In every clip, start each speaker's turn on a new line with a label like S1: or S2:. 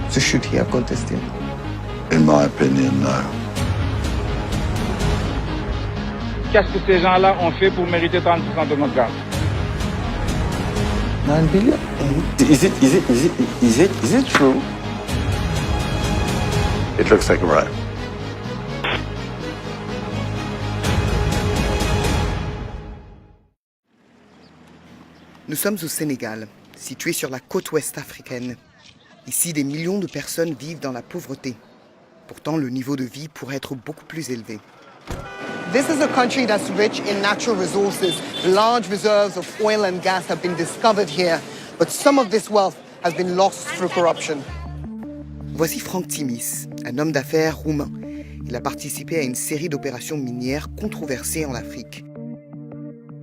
S1: So should he have contested?
S2: In my opinion, no.
S3: Qu'est-ce que ces gens-là ont fait pour mériter 30% de notre gaz?
S1: 9 billion?
S4: Is it true?
S2: It looks like a right.
S5: Nous sommes au Sénégal, situé sur la côte ouest africaine. Ici, des millions de personnes vivent dans la pauvreté. Pourtant, le niveau de vie pourrait être beaucoup plus élevé.
S6: This is a country that's rich in natural resources. Large reserves of oil and gas have been discovered here, but some of this wealth has been lost through corruption.
S5: Voici Franck Timis, un homme d'affaires roumain. Il a participé à une série d'opérations minières controversées en Afrique.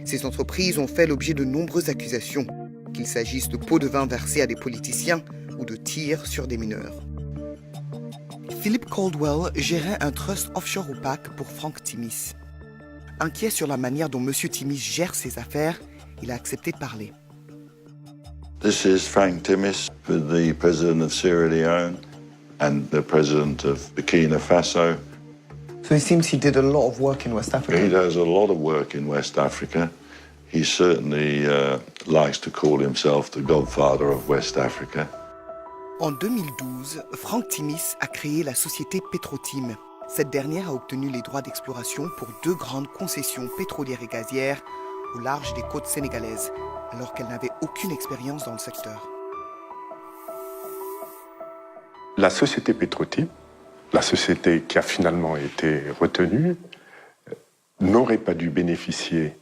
S5: Ces entreprises ont fait l'objet de nombreuses accusations, qu'il s'agisse de pots de vin versés à des politiciens ou de tirs sur des mineurs. Philip Caldwell gérait un trust offshore opaque pour Franck Timis. Inquiet sur la manière dont M. Timis gère ses affaires, il a accepté de parler.
S2: This is Frank Timis, the president of Sierra Leone and the president of Burkina Faso.
S1: So it seems he did a lot of work in West Africa.
S2: He does a lot of work in West Africa. He certainly likes to call himself the godfather of West Africa.
S5: En 2012, Franck Timis a créé la société Petrotim. Cette dernière a obtenu les droits d'exploration pour 2 grandes concessions pétrolières et gazières au large des côtes sénégalaises, alors qu'elle n'avait aucune expérience dans le secteur.
S7: La société Petrotim, la société qui a finalement été retenue, n'aurait pas dû bénéficier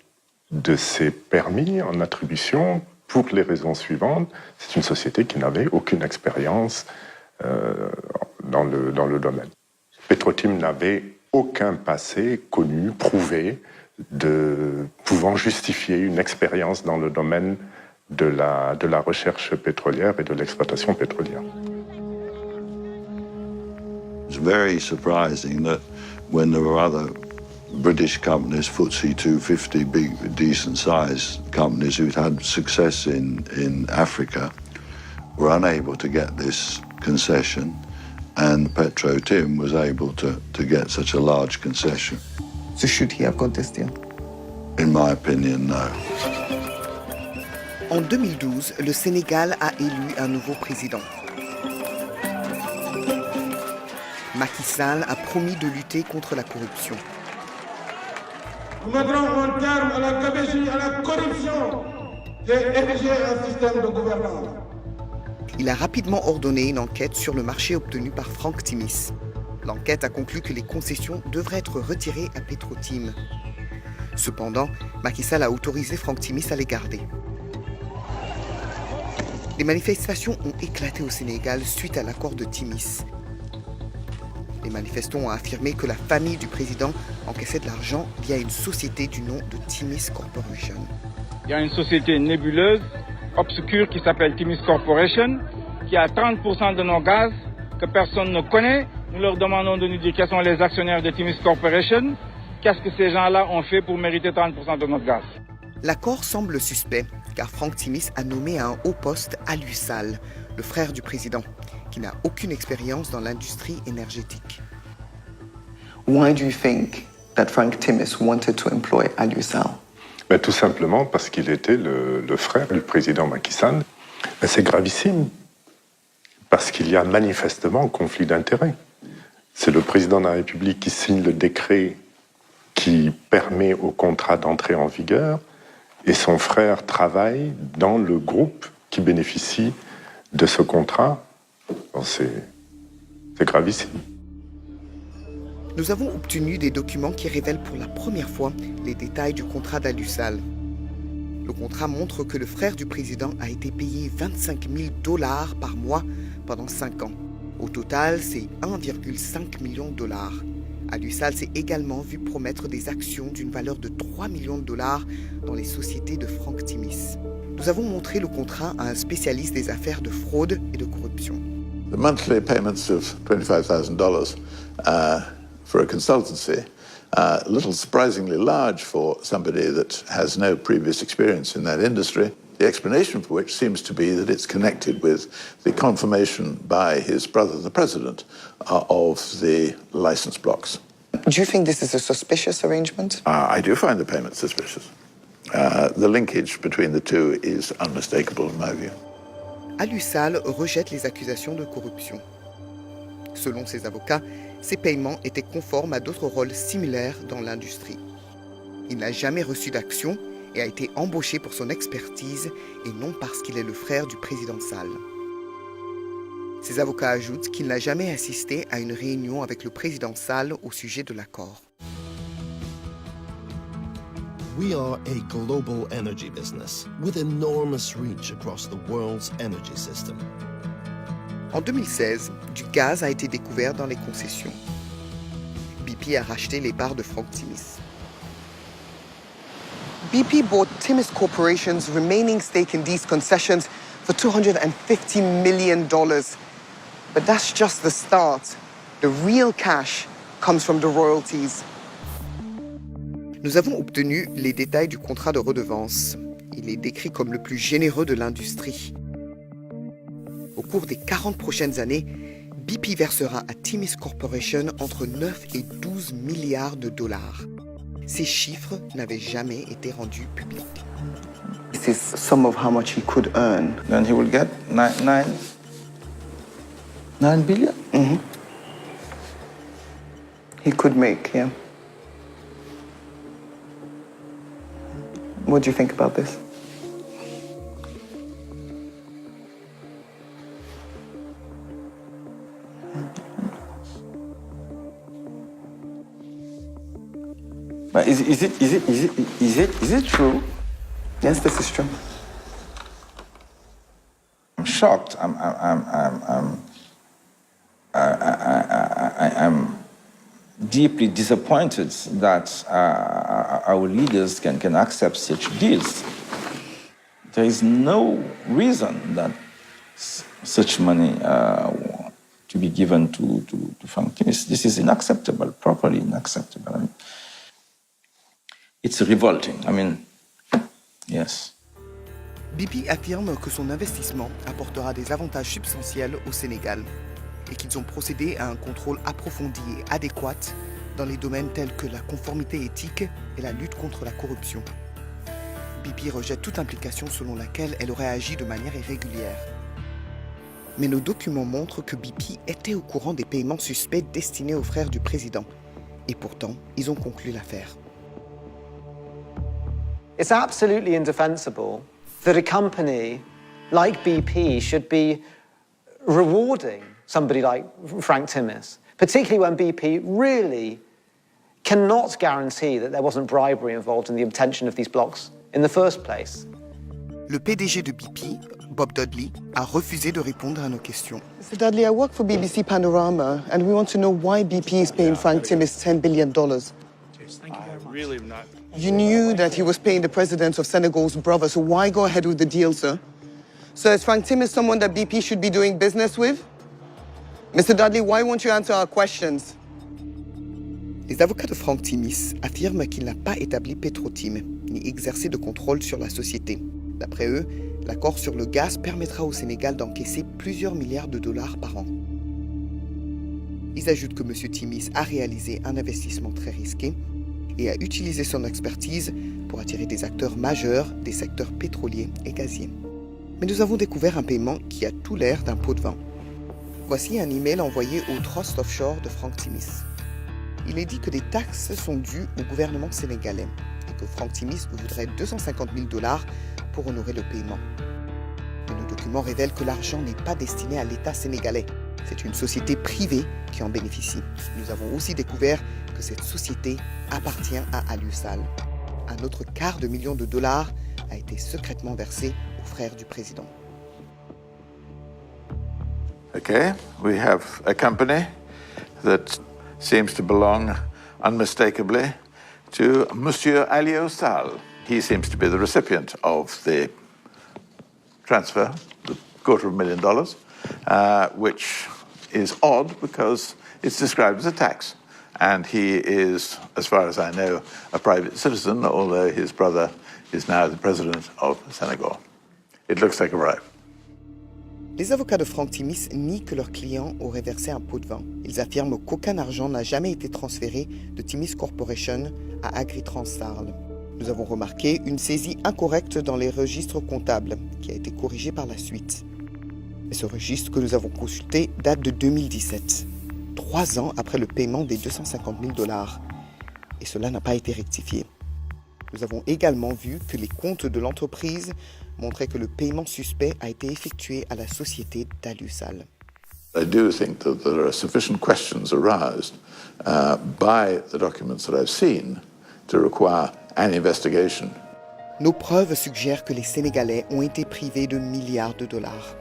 S7: de ces permis en attribution pour les raisons suivantes. C'est une société qui n'avait aucune expérience dans le domaine. Petrotim n'avait aucun passé connu, prouvé, pouvant justifier une expérience dans le domaine de la recherche pétrolière et de l'exploitation pétrolière.
S2: It's very surprising that when there were other British companies, FTSE 250, big, decent-sized companies who'd had success in Africa, were unable to get this concession, and Petro-Tim was able to get such a large concession.
S1: So should he have contested?
S2: In my opinion, no.
S5: En 2012, le Sénégal a élu un nouveau président. Macky Sall a promis de lutter contre la corruption.
S8: Nous mettrons un terme à la gabegie, à la corruption et ériger un système de gouvernance.
S5: Il a rapidement ordonné une enquête sur le marché obtenu par Franck Timis. L'enquête a conclu que les concessions devraient être retirées à Petrotim. Cependant, Macky Sall a autorisé Franck Timis à les garder. Les manifestations ont éclaté au Sénégal suite à l'accord de Timis. Les manifestants ont affirmé que la famille du président encaissait de l'argent via une société du nom de Timis Corporation.
S3: Il y a une société nébuleuse, obscure, qui s'appelle Timis Corporation, qui a 30% de nos gaz que personne ne connaît. Nous leur demandons de nous dire quels sont les actionnaires de Timis Corporation. Qu'est-ce que ces gens-là ont fait pour mériter 30% de notre gaz?
S5: L'accord semble suspect, car Franck Timis a nommé à un haut poste Aliou Sall, le frère du président, qui n'a aucune expérience dans l'industrie énergétique.
S1: Why do you think that Frank Timis wanted to employ Aliou Sall?
S7: Ben, tout simplement parce qu'il était le frère du président Macky Sall. Ben, c'est gravissime, parce qu'il y a manifestement un conflit d'intérêts. C'est le président de la République qui signe le décret qui permet au contrat d'entrer en vigueur, et son frère travaille dans le groupe qui bénéficie de ce contrat. Bon, c'est gravissime.
S5: Nous avons obtenu des documents qui révèlent pour la première fois les détails du contrat d'Aliou Sall. Le contrat montre que le frère du président a été payé 25 000 $ par mois pendant 5 ans. Au total, c'est 1,5 million $. Aliou Sall s'est également vu promettre des actions d'une valeur de 3 millions $ dans les sociétés de Franck Timis. Nous avons montré le contrat à un spécialiste des affaires de fraude et de corruption.
S9: The monthly payments of $25,000 for a consultancy, a little surprisingly large for somebody that has no previous experience in that industry. The explanation for which seems to be that it's connected with the confirmation by his brother, the president, of the license blocks.
S1: Do you think this is a suspicious arrangement?
S9: I do find the payment suspicious. The linkage between the two is unmistakable in my view.
S5: Alusal rejette les accusations de corruption. Selon ses avocats, ces paiements étaient conformes à d'autres rôles similaires dans l'industrie. Il n'a jamais reçu d'action et a été embauché pour son expertise et non parce qu'il est le frère du président Sall. Ses avocats ajoutent qu'il n'a jamais assisté à une réunion avec le président Sall au sujet de l'accord.
S10: We are a global energy business with enormous reach across the world's energy system.
S5: En 2016, du gaz a été découvert dans les concessions. BP a racheté les parts de Frank Timis.
S6: BP bought Timis Corporation's remaining stake in these concessions for $250 million. But that's just the start. The real cash comes from the royalties.
S5: Nous avons obtenu les détails du contrat de redevance. Il est décrit comme le plus généreux de l'industrie. Au cours des 40 prochaines années, BP versera à Timis Corporation entre 9 et 12 milliards de dollars. Ces chiffres n'avaient jamais été rendus publics.
S1: This is some of how much he could earn.
S4: Then he will get 9 billion?
S1: Mm-hmm. He could make, yeah. What do you think about this?
S4: But is it true?
S1: Yes, this is true.
S4: I'm shocked. I'm deeply disappointed that our leaders can accept such deals. There is no reason that such money to be given to Frank Timis. This is unacceptable, properly unacceptable. I mean, it's revolting. I mean, yes.
S5: BP affirme que son investissement apportera des avantages substantiels au Sénégal et qu'ils ont procédé à un contrôle approfondi et adéquat dans les domaines tels que la conformité éthique et la lutte contre la corruption. BP rejette toute implication selon laquelle elle aurait agi de manière irrégulière. Mais nos documents montrent que BP était au courant des paiements suspects destinés aux frères du président. Et pourtant, ils ont conclu l'affaire.
S11: It's absolutely indefensible that a company like BP should be rewarding somebody like Frank Timis, particularly when BP really cannot guarantee that there wasn't bribery involved in the obtention of these blocks in the first place.
S5: Le PDG de BP, Bob Dudley, a refusé de répondre à nos questions.
S6: Mr. Dudley, I work for BBC Panorama, and we want to know why BP is paying Frank Timis $10 billion.
S8: Really not.
S6: You knew that he was paying the president of Senegal's brother, so why go ahead with the deal, sir? So is Frank Timis someone that BP should be doing business with? Mr. Dudley, why won't you answer our questions?
S5: Les avocats de Frank Timis affirment qu'il n'a pas établi Petrotim, ni exercé de contrôle sur la société. D'après eux, l'accord sur le gaz permettra au Sénégal d'encaisser plusieurs milliards de dollars par an. Ils ajoutent que M. Timis a réalisé un investissement très risqué et a utilisé son expertise pour attirer des acteurs majeurs des secteurs pétroliers et gaziers. Mais nous avons découvert un paiement qui a tout l'air d'un pot de vin. Voici un email envoyé au Trust Offshore de Frank Timis. Il est dit que des taxes sont dues au gouvernement sénégalais et que Frank Timis voudrait $250 000 pour honorer le paiement. Mais nos documents révèlent que l'argent n'est pas destiné à l'État sénégalais. C'est une société privée qui en bénéficie. Nous avons aussi découvert que cette société appartient à Alusal. Un autre $250 000 a été secrètement versé aux frères du président.
S9: Okay, we have a company that seems to belong unmistakably to Monsieur Alio Sall. He seems to be the recipient of the transfer, the $250,000, which is odd because it's described as a tax. And he is, as far as I know, a private citizen, although his brother is now the president of Senegal. It looks like a bribe.
S5: Les avocats de Frank Timis nient que leurs clients auraient versé un pot de vin. Ils affirment qu'aucun argent n'a jamais été transféré de Timis Corporation à Agritranstarl. Nous avons remarqué une saisie incorrecte dans les registres comptables, qui a été corrigée par la suite. Mais ce registre que nous avons consulté date de 2017, 3 ans après le paiement des $250 000. Et cela n'a pas été rectifié. Nous avons également vu que les comptes de l'entreprise montraient que le paiement suspect a été effectué à la société d'Alusal.
S9: I do think that there are sufficient questions aroused by the documents that I've seen to require an investigation.
S5: Nos preuves suggèrent que les Sénégalais ont été privés de milliards de dollars.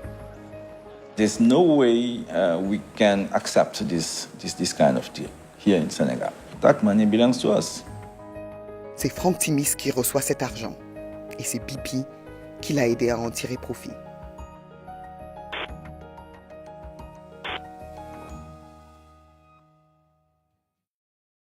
S4: There's no way we can accept this kind of deal here in Senegal. That money belongs to us.
S5: C'est Frank Timis qui reçoit cet argent et c'est BP qui l'a aidé à en tirer profit.